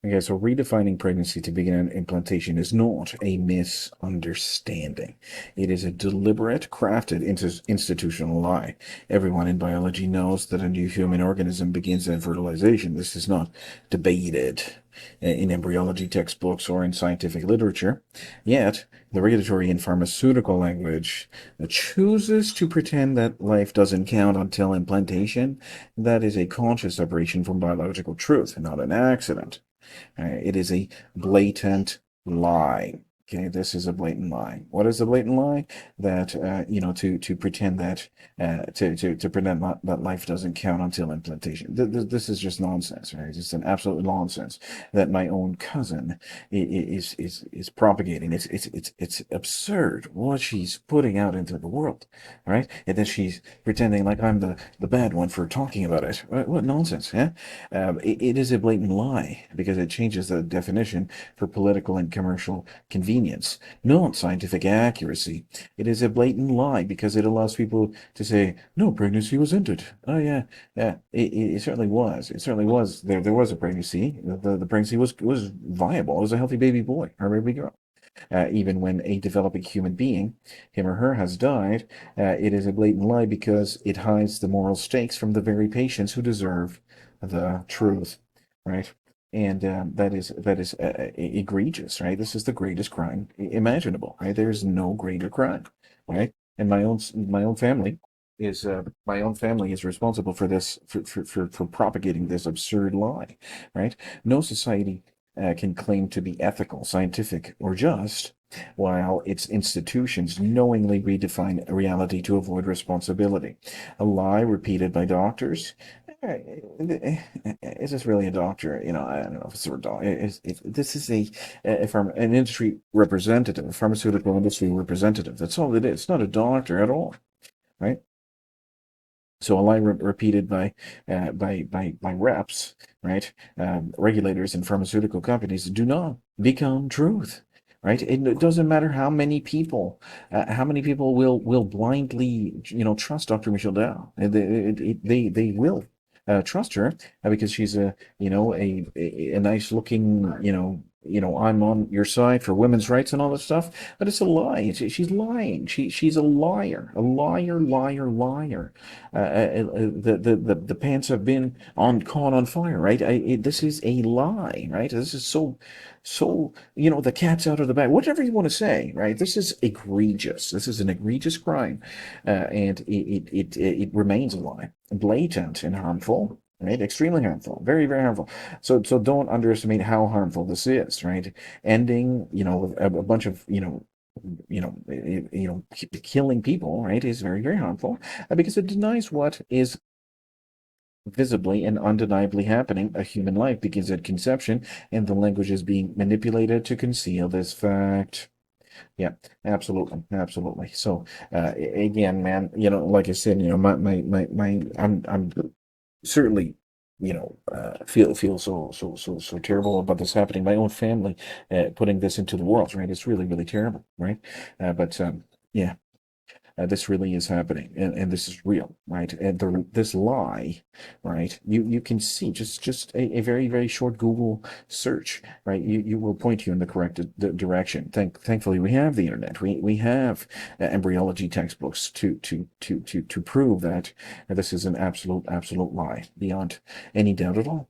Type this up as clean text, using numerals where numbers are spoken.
Okay, so redefining pregnancy to begin implantation is not a misunderstanding. It is a deliberate, crafted institutional lie. Everyone in biology knows that a new human organism begins at fertilization. This is not debated in embryology textbooks or in scientific literature. Yet, the regulatory and pharmaceutical language chooses to pretend that life doesn't count until implantation. That is a conscious separation from biological truth, not an accident. It is a blatant lie. Okay, this is a blatant lie. What is a blatant lie? That to pretend that to pretend that life doesn't count until implantation. This is just nonsense, right? It's an absolute nonsense that my own cousin is propagating. It's absurd what she's putting out into the world, right? And then she's pretending like I'm the bad one for talking about it. What nonsense, yeah? It is a blatant lie because it changes the definition for political and commercial convenience, not scientific accuracy. It is a blatant lie because it allows people to say, no, pregnancy was ended. Oh, yeah, yeah, it certainly was. It certainly was. There was a pregnancy. The pregnancy was viable. It was a healthy baby boy or baby girl. Even when a developing human being, him or her, has died, it is a blatant lie because it hides the moral stakes from the very patients who deserve the truth, right? And that is egregious, right? This is the greatest crime imaginable, right? There's no greater crime, right? And my own family is responsible for this for propagating this absurd lie, right? No society can claim to be ethical, scientific, or just, while its institutions knowingly redefine reality to avoid responsibility. A lie repeated by doctors. Is this really a doctor? I don't know if it's a doctor. This is an industry representative, a pharmaceutical industry representative. That's all it is. It's not a doctor at all, right? So a lie repeated by reps, right? Regulators and pharmaceutical companies do not become truth, right? It doesn't matter how many people will blindly, trust Dr. Michelle Dow. They will trust her because she's a nice looking, I'm on your side for women's rights and all this stuff, but it's a lie. She's lying. She's a liar, liar. The pants have been caught on fire, right? This is a lie, right? This is so the cat's out of the bag. Whatever you want to say, right? This is egregious. This is an egregious crime, and it remains a lie, blatant and harmful. Right, extremely harmful, very, very harmful. So don't underestimate how harmful this is. Right, ending, a bunch of, killing people, right, is very, very harmful because it denies what is visibly and undeniably happening. A human life begins at conception, and the language is being manipulated to conceal this fact. Yeah, absolutely, absolutely. So, again, man, like I said, I'm certainly, feel so terrible about this happening. My own family, putting this into the world, right? It's really, really terrible, right? But yeah, this really is happening, and this is real, right? And this lie, right? You can see just a very, very short Google search, right? You will point you in the correct direction. Thankfully, we have the internet. We have embryology textbooks to prove that this is an absolute lie beyond any doubt at all.